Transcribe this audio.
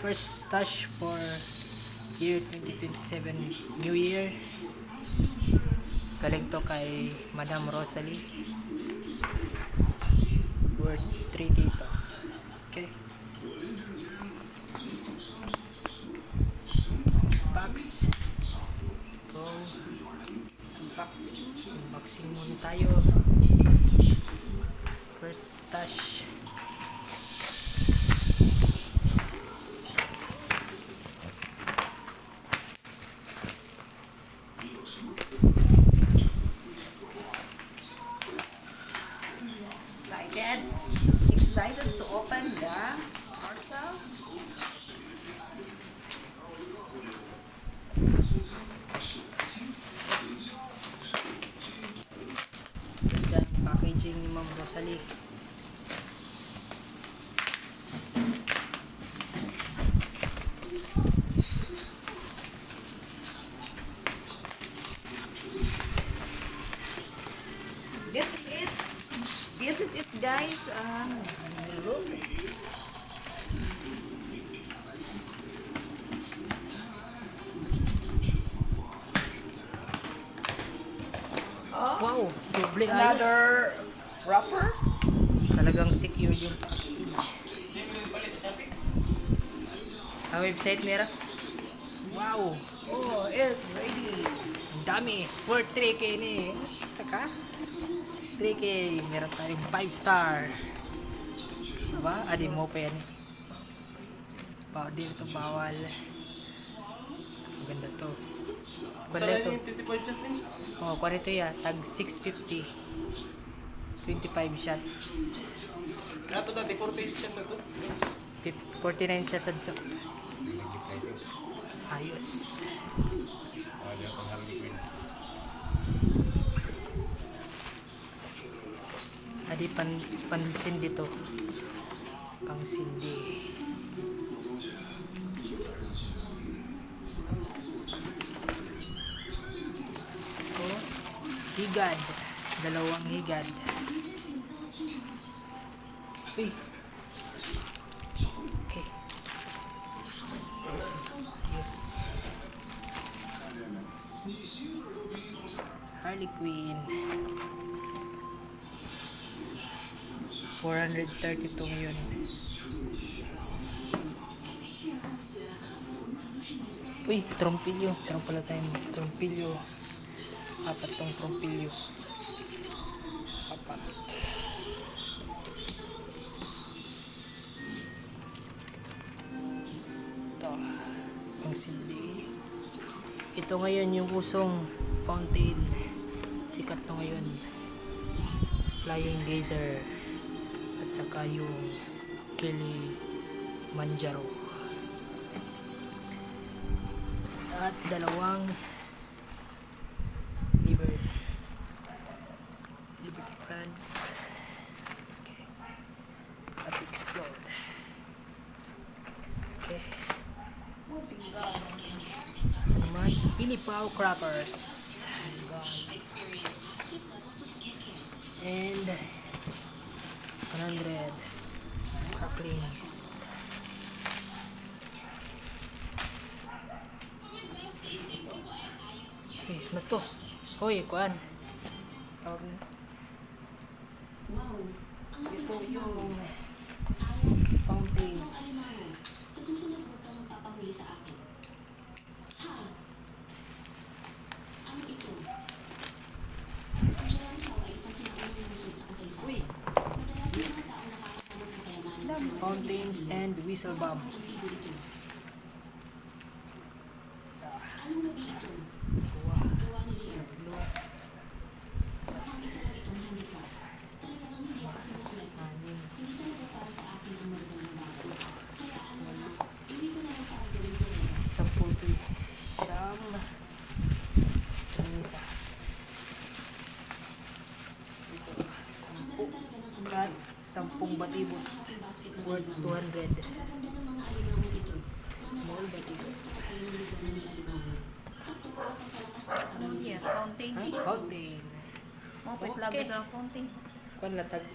first stash for year 2027 New Year. Galing to kay Madam Rosalie. Worth 3 dito. Okay. Box. Let's go. Unboxing muna tayo. First stash. Excited to open the parcel. Ganda ng packaging ni Ma'am Rosalie. This is it. This is it, guys. Look. Oh, Wow! Doble ayos. another wrapper. Talagang secure yung package. Ang website nila. Wow! Oh, it's ready. Ang dami. For 3K ni. Saka? 3K. Meron tayong 5 star. Diba? Adi mo pa yan. Dito bawal. Maganda to. Maganda to. Oh, kuha nito ya. Tag 650. 25 shots. Ato na, 48 siya sa to. 49 shots ito. Ayos. Adi pansin dito. Pang sindi. Oh, higad. Dalawang higad. Uy. Okay. Yes. Harley Quinn. 432 ngayon. Uy, trompilyo. Meron pala tayong trompilyo. 4 tong trompilyo. 4. Ito. Ang CD. Ito ngayon yung usong fountain. Sikat to ngayon. Flying laser. At saka yung Kilimanjaro. At dalawang Liberty brand. Okay. At explode. Okay. Naman, Pinipaw crackers. And 100 cracklings. Eh, ano to? Hoy, kuan. Ito yung fountains. Sa susunod mo kang magpapahuli sa akin. Ha? Ano ito? Ang Jalansaw ay isang sinaunang lungsod sa kasaysayan. Uy. Madalas yung mga taong nakakakamot ng kayamanan sa mga Fountains and whistle bomb. ang libo ito. Sa Anong gabi ito? kuha. Gawa ni Leo. Mukhang isa lang itong handicraft. Talaga nang hindi ako sinusulat. Hindi talaga para sa akin ang magagandang bagay. Kaya ano na, iwi ko na lang para gawin ko rin. 10 siyam. Isa. Ito. Ang ganda talaga ng ano. Cut. 10 batibot. Aking basket na Worth alimango. 200. Ang gaganda ng mga alimango ito. Small batibot. Ay, nilito na ni alimango. Sakto po ang pagkalakas ng katawan. Yeah, fountain. Fountain. Oh, wait, lagi na fountain. Kuan latag